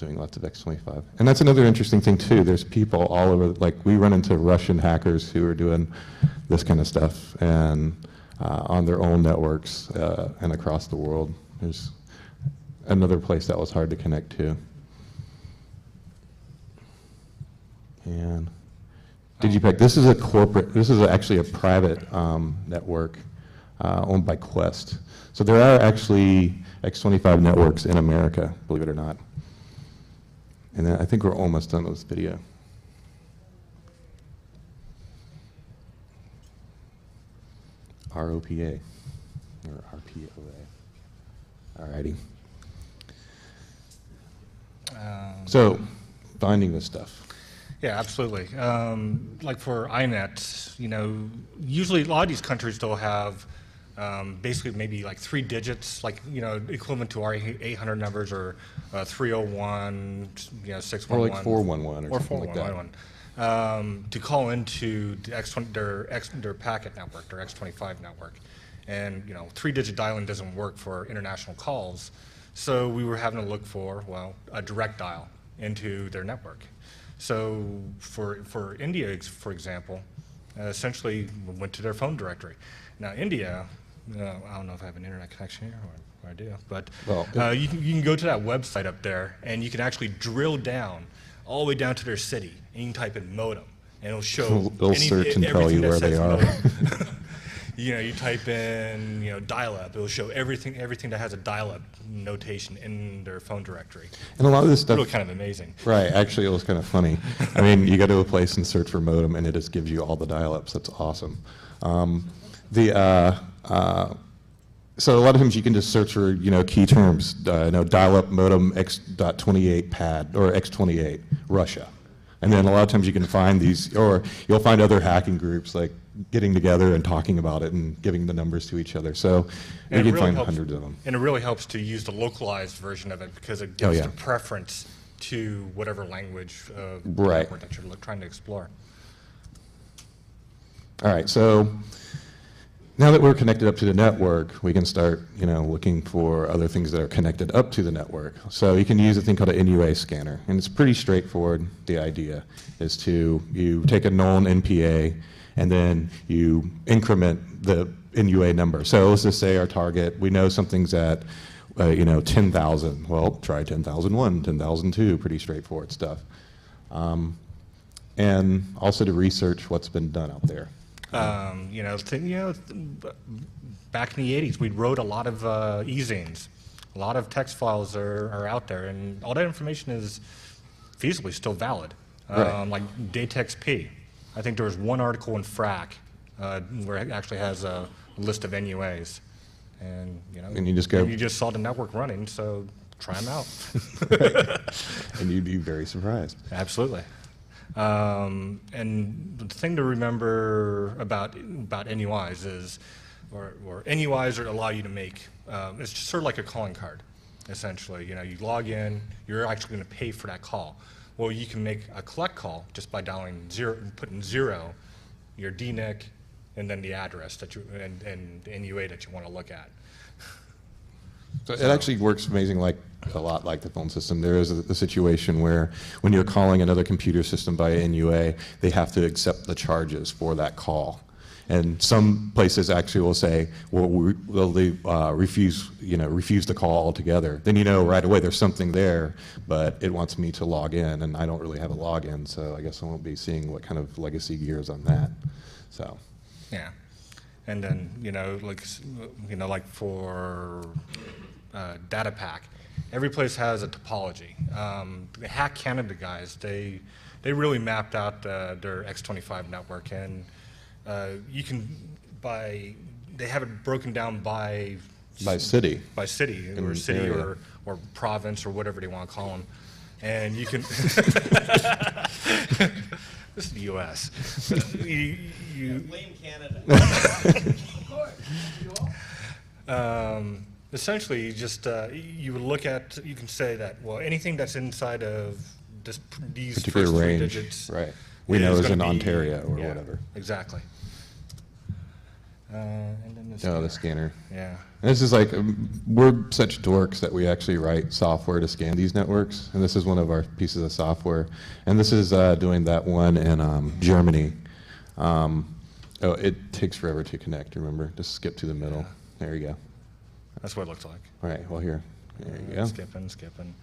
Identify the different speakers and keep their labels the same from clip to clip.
Speaker 1: doing lots of X25. And that's another interesting thing too. There's people all over, like we run into Russian hackers who are doing this kind of stuff and on their own networks and across the world. There's another place that was hard to connect to. And Digipack, this is a corporate, this is actually a private network owned by Quest. So there are actually X25 networks in America, believe it or not. And then I think we're almost done with this video. ROPA, or RPOA. Alrighty. So, finding this stuff.
Speaker 2: Yeah, absolutely. Like for INET, you know, usually a lot of these countries still have basically maybe like 3 digits, like, you know, equivalent to our 800 numbers or 301, you know, 611.
Speaker 1: Or like 411 or something like that.
Speaker 2: 411, to call into the their packet network, their X25 network. And, you know, 3-digit dialing doesn't work for international calls. So we were having to look for, well, a direct dial into their network. So for India, for example, essentially went to their phone directory. Now India, I don't know if I have an internet connection here, or I do, but well, you can go to that website up there, and you can actually drill down all the way down to their city, and you can type in modem, and it'll show
Speaker 1: it'll search and tell you where they are.
Speaker 2: You know, you type in, you know, dial-up, it'll show everything that has a dial-up notation in their phone directory. And
Speaker 1: a lot of this stuff,
Speaker 2: really kind of amazing.
Speaker 1: Right, actually it was kind of funny. I mean, you go to a place and search for modem, and it just gives you all the dial-ups. That's awesome. So a lot of times you can just search for, you know, key terms, you know, dial-up modem X.28 pad, or X28, Russia. And then a lot of times you can find these, or you'll find other hacking groups like getting together and talking about it and giving the numbers to each other. So you can find hundreds of them.
Speaker 2: And it really helps to use the localized version of it because it gives the preference to whatever language that you're trying to explore.
Speaker 1: All right, so now that we're connected up to the network, we can start, you know, looking for other things that are connected up to the network. So you can use a thing called an NUA scanner, and it's pretty straightforward. The idea is you take a known NPA, and then you increment the NUA number. So let's just say our target, we know something's at, you know, 10,000. Well, try 10,001, 10,002, pretty straightforward stuff. And also to research what's been done out there.
Speaker 2: You know, back in the 80s, we wrote a lot of e-zines. A lot of text files are out there, and all that information is feasibly still valid. Like DateXP. I think there was one article in FRAC where it actually has a list of NUAs. And, you know,
Speaker 1: and you just go.
Speaker 2: And you just saw the network running, so try them out.
Speaker 1: And you'd be very surprised.
Speaker 2: Absolutely. And the thing to remember about NUIs is, or NUIs allow you to make, it's just sort of like a calling card, essentially. You know, you log in, you're actually going to pay for that call. Well, you can make a collect call just by dialing 0, putting 0, your DNIC, and then the address that you and the NUA that you want to look at.
Speaker 1: So it actually works amazing, like a lot like the phone system. There is a situation where when you're calling another computer system via NUA, they have to accept the charges for that call. And some places actually will say, well, they refuse the call altogether. Then you know right away there's something there, but it wants me to log in, and I don't really have a login, so I guess I won't be seeing what kind of legacy gear is on that. So.
Speaker 2: Yeah, and then like for DataPack, every place has a topology. The Hack Canada guys, they really mapped out their X25 network, and you can they have it broken down by
Speaker 1: city,
Speaker 2: or city area. or province or whatever they want to call them, and you can. This is the U.S. you
Speaker 3: blame Canada.
Speaker 2: Essentially, you just you would look at, you can say that, well, anything that's inside of these
Speaker 1: particular
Speaker 2: first 3
Speaker 1: range,
Speaker 2: digits,
Speaker 1: right? We know is in Ontario or whatever.
Speaker 2: Exactly. And then the
Speaker 1: Oh, the scanner.
Speaker 2: Yeah.
Speaker 1: And this is like, we're such dorks that we actually write software to scan these networks, and this is one of our pieces of software. And this is doing that one in Germany. Oh, it takes forever to connect, remember? Just skip to the middle.
Speaker 2: Yeah.
Speaker 1: There you go.
Speaker 2: That's what it looks like.
Speaker 1: All right, well here, there you go.
Speaker 2: Skipping.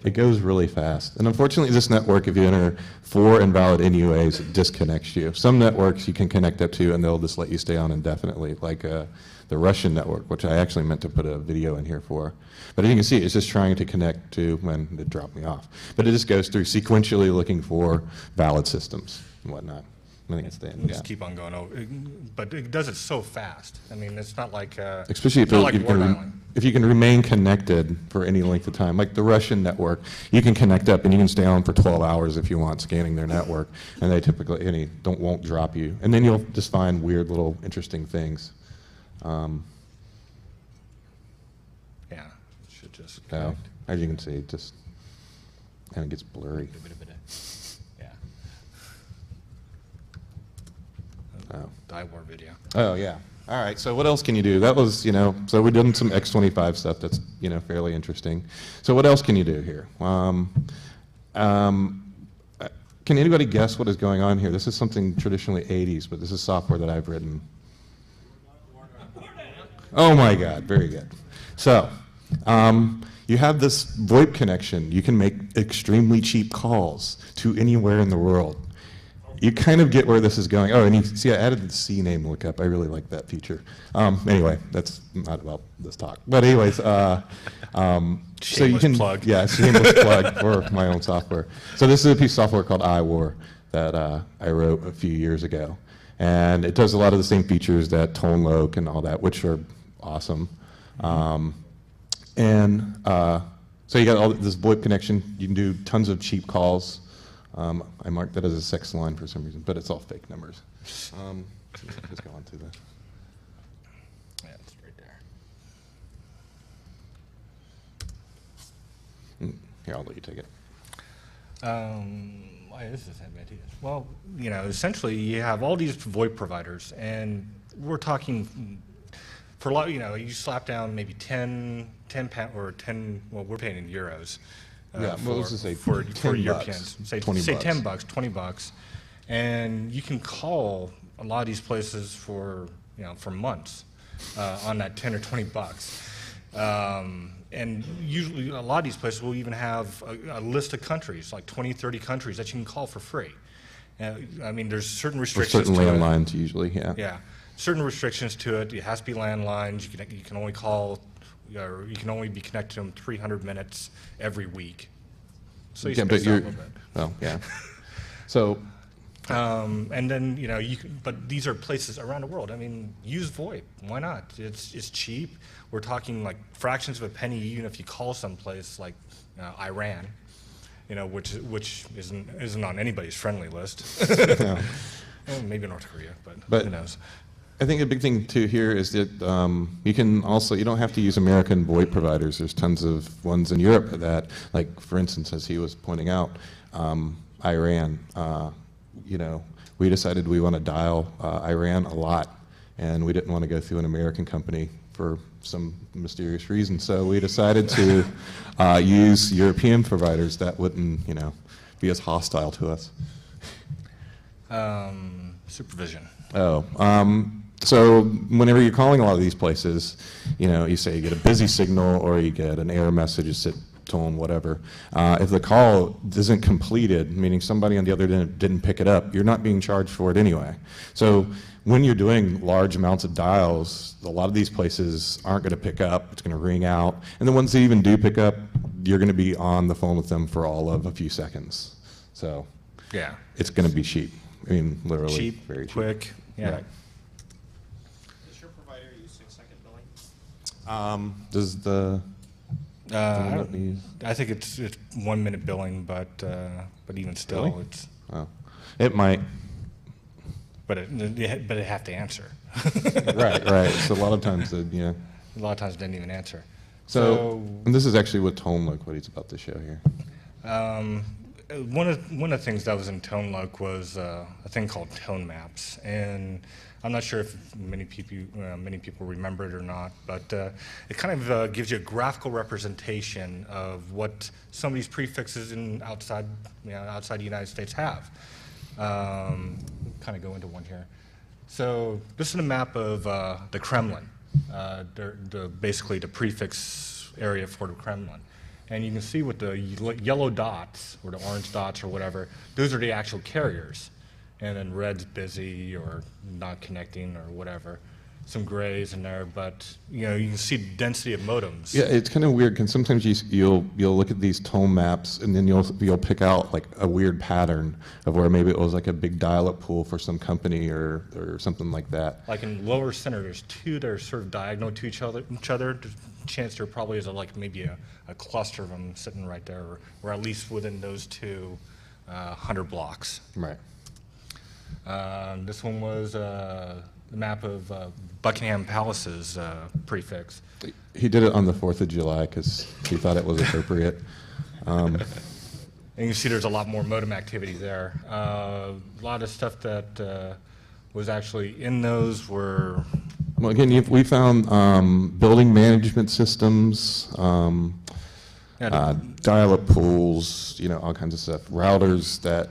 Speaker 1: It goes really fast. And unfortunately, this network, if you enter 4 invalid NUAs, it disconnects you. Some networks you can connect up to, and they'll just let you stay on indefinitely, like the Russian network, which I actually meant to put a video in here for. But as you can see, it's just trying to connect to when it dropped me off. But it just goes through sequentially looking for valid systems and whatnot. I think it's the end.
Speaker 2: We'll
Speaker 1: Yeah.
Speaker 2: just keep on going over, but it does it so fast. I mean, it's not like
Speaker 1: Especially
Speaker 2: it's not like
Speaker 1: if
Speaker 2: War Island.
Speaker 1: you can remain connected for any length of time, like the Russian network, you can connect up and you can stay on for 12 hours if you want, scanning their network, and they typically won't drop you. And then you'll just find weird little interesting things.
Speaker 2: Yeah, it should just
Speaker 1: So,
Speaker 2: connect.
Speaker 1: as you can see, it just kind of gets blurry.
Speaker 2: Yeah.
Speaker 1: Oh.
Speaker 2: Die War video.
Speaker 1: Oh, yeah. All right, so what else can you do? That was, so we've done some X25 stuff that's, fairly interesting. So what else can you do here? Can anybody guess what is going on here? This is something traditionally 80s, but this is software that I've written. Oh my God, very good. So, you have this VoIP connection. You can make extremely cheap calls to anywhere in the world. You kind of get where this is going. Oh, and you see, I added the CNAME lookup. I really like that feature. Anyway, that's not about this talk. But anyways, so you
Speaker 2: Shameless
Speaker 1: can
Speaker 2: plug.
Speaker 1: Yeah, shameless plug for my own software. So this is a piece of software called iWar that I wrote a few years ago, and it does a lot of the same features that ToneLoc and all that, which are awesome. So you got all this VoIP connection. You can do tons of cheap calls. I marked that as a sex line for some reason, but it's all fake numbers. Just go on to the.
Speaker 2: Yeah, it's right there.
Speaker 1: Here, I'll let you take it.
Speaker 2: Why is this advantageous? Well, essentially you have all these VoIP providers, and we're talking for a lot. You slap down maybe 10 pound or 10. Well, we're paying in euros.
Speaker 1: Yeah, what was to say,
Speaker 2: for
Speaker 1: 10
Speaker 2: Europeans?
Speaker 1: bucks,
Speaker 2: Say
Speaker 1: 20 bucks.
Speaker 2: 10 bucks, 20 bucks, and you can call a lot of these places for for months on that 10 or 20 bucks. And usually a lot of these places will even have a list of countries, like 20, 30 countries that you can call for free. I mean, there's certain
Speaker 1: For
Speaker 2: restrictions
Speaker 1: certain
Speaker 2: to it.
Speaker 1: landlines, usually, yeah.
Speaker 2: Yeah, certain restrictions to it. It has to be landlines. You can only call, or you can only be connected to them 300 minutes every week. So you
Speaker 1: Yeah,
Speaker 2: space
Speaker 1: but
Speaker 2: out a
Speaker 1: you're,
Speaker 2: little bit.
Speaker 1: well, yeah. So,
Speaker 2: And then but these are places around the world. I mean, use VoIP. Why not? It's cheap. We're talking like fractions of a penny, even if you call someplace like Iran, which isn't on anybody's friendly list.
Speaker 1: yeah.
Speaker 2: Well, maybe North Korea, but who
Speaker 1: But-
Speaker 2: knows?
Speaker 1: I think a big thing too here is that you don't have to use American VoIP providers. There's tons of ones in Europe that, like for instance, as he was pointing out, Iran. We decided we want to dial Iran a lot, and we didn't want to go through an American company for some mysterious reason. So we decided to use European providers that wouldn't, be as hostile to us.
Speaker 2: Supervision.
Speaker 1: Oh, so whenever you're calling a lot of these places, you say you get a busy signal or you get an error message, sit, tone, whatever. If the call isn't completed, meaning somebody on the other end didn't pick it up, you're not being charged for it anyway. So when you're doing large amounts of dials, a lot of these places aren't going to pick up. It's going to ring out. And the ones that even do pick up, you're going to be on the phone with them for all of a few seconds. So
Speaker 2: Yeah.
Speaker 1: it's going to be cheap. I mean, literally
Speaker 2: Cheap,
Speaker 1: very cheap.
Speaker 2: quick. Yeah.
Speaker 1: Right.
Speaker 3: Does your provider use 6-second billing?
Speaker 1: Does the
Speaker 2: I
Speaker 1: let me-
Speaker 2: think it's 1 minute billing, but even still,
Speaker 1: Really?
Speaker 2: it's
Speaker 1: oh, it might.
Speaker 2: but it have to answer.
Speaker 1: Right. So a lot of times, yeah.
Speaker 2: A lot of times it didn't even answer.
Speaker 1: So, and this is actually what ToneLoc, what he's about to show here.
Speaker 2: one of the things that was in ToneLook was a thing called tone maps, and I'm not sure if many people remember it or not, but it kind of gives you a graphical representation of what some of these prefixes outside the United States have. Kind of go into one here. So this is a map of the Kremlin, basically the prefix area for the Kremlin. And you can see with the yellow dots, or the orange dots, or whatever, those are the actual carriers. And then red's busy, or not connecting, or whatever. Some grays in there, but you can see the density of modems.
Speaker 1: Yeah, it's kind of weird, because sometimes you'll look at these tone maps, and then you'll pick out like a weird pattern of where maybe it was like a big dial-up pool for some company or something like that.
Speaker 2: Like in lower center, there's two that are sort of diagonal to each other. There's a chance there probably is maybe a cluster of them sitting right there, or at least within those two 100 blocks.
Speaker 1: Right.
Speaker 2: This one was the map of Buckingham Palace's prefix.
Speaker 1: He did it on the 4th of July because he thought it was appropriate.
Speaker 2: And you can see there's a lot more modem activity there. A lot of stuff that was actually in those were...
Speaker 1: Well, again, we found building management systems, dial-up pools, all kinds of stuff. Routers that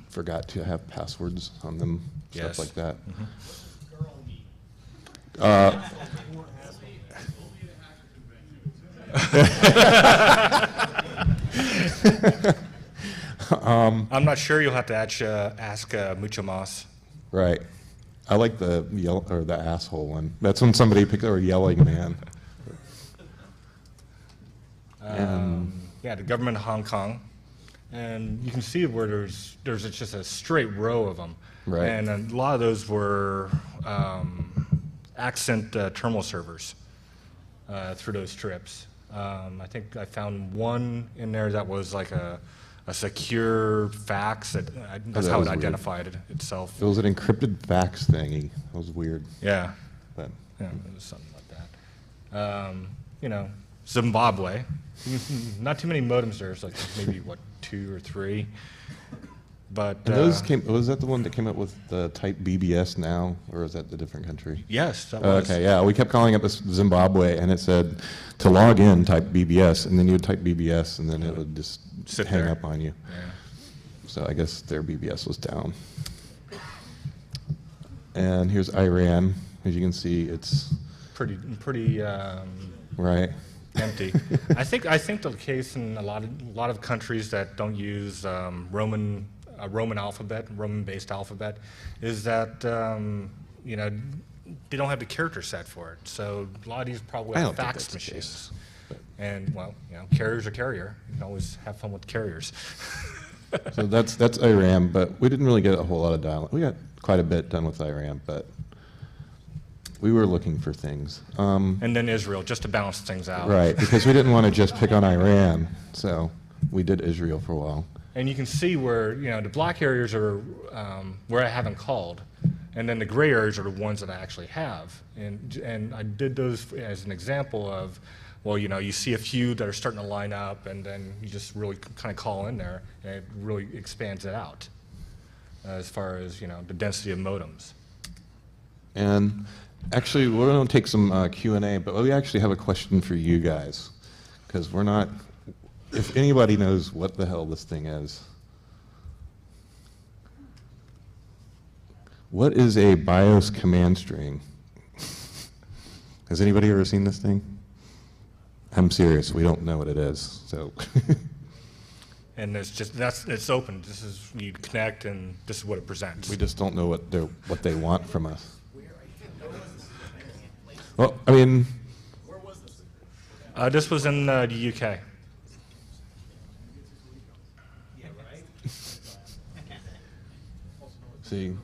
Speaker 1: forgot to have passwords on them,
Speaker 2: Yes.
Speaker 1: stuff like that.
Speaker 2: I'm not sure. You'll have to ask Mucho Mas.
Speaker 1: Right. I like the the asshole one. That's when somebody picked or yelling man.
Speaker 2: Yeah, the government of Hong Kong, and you can see where there's just a straight row of them,
Speaker 1: Right.
Speaker 2: And a lot of those were accent terminal servers through those strips. I think I found one in there that was like a secure fax. That's
Speaker 1: that
Speaker 2: how it
Speaker 1: was weird.
Speaker 2: identified itself.
Speaker 1: It was an encrypted fax thingy. That was weird.
Speaker 2: Yeah,
Speaker 1: But
Speaker 2: yeah, it was something like that. Zimbabwe. Not too many modems there. It's like maybe, 2 or 3. But
Speaker 1: and those was that the one that came up with the type BBS now, or is that the different country?
Speaker 2: yes, that was.
Speaker 1: Okay, yeah, we kept calling up this Zimbabwe, and it said to log in, type BBS, and then you would type BBS, and then it would just
Speaker 2: Sit
Speaker 1: hang
Speaker 2: there.
Speaker 1: up on you.
Speaker 2: Yeah.
Speaker 1: So I guess their BBS was down. And here's Iran. As you can see, it's
Speaker 2: Pretty
Speaker 1: right.
Speaker 2: empty. I think the case in a lot of countries that don't use Roman alphabet, Roman-based alphabet, is that they don't have the character set for it. So a lot of these probably
Speaker 1: I
Speaker 2: have
Speaker 1: don't think
Speaker 2: fax
Speaker 1: that's the
Speaker 2: machines.
Speaker 1: case, but-
Speaker 2: And carrier's a carrier. You can always have fun with carriers.
Speaker 1: So that's Iran, but we didn't really get a whole lot of dialogue. We got quite a bit done with Iran, but we were looking for things.
Speaker 2: And then Israel, just to balance things out.
Speaker 1: Right, because we didn't want to just pick on Iran, so we did Israel for a while.
Speaker 2: And you can see where, the black areas are where I haven't called, and then the gray areas are the ones that I actually have. And I did those as an example of, you see a few that are starting to line up, and then you just really kind of call in there, and it really expands it out as far as, the density of modems.
Speaker 1: And actually, we're going to take some Q&A, but we actually have a question for you guys, because we're not, if anybody knows what the hell this thing is. What is a BIOS command string? Has anybody ever seen this thing? I'm serious, we don't know what it is, so.
Speaker 2: And it's open. This is, you connect, and this is what it presents.
Speaker 1: We just don't know what they want from us. Well, I mean,
Speaker 2: This was in the UK.
Speaker 1: see,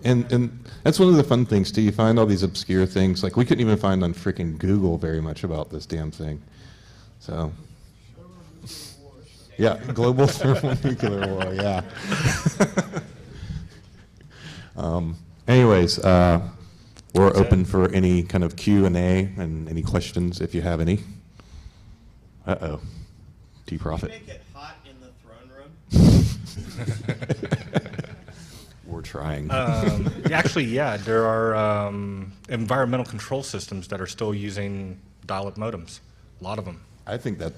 Speaker 1: and that's one of the fun things too. You find all these obscure things. Like we couldn't even find on freaking Google very much about this damn thing. So, yeah, global thermonuclear war. Yeah. Anyways, we're open for any kind of Q&A and any questions if you have any. Uh-oh. T-Profit.
Speaker 3: Make it hot in the
Speaker 1: We're trying.
Speaker 2: Actually, yeah, there are environmental control systems that are still using dial-up modems, a lot of them.
Speaker 1: I think that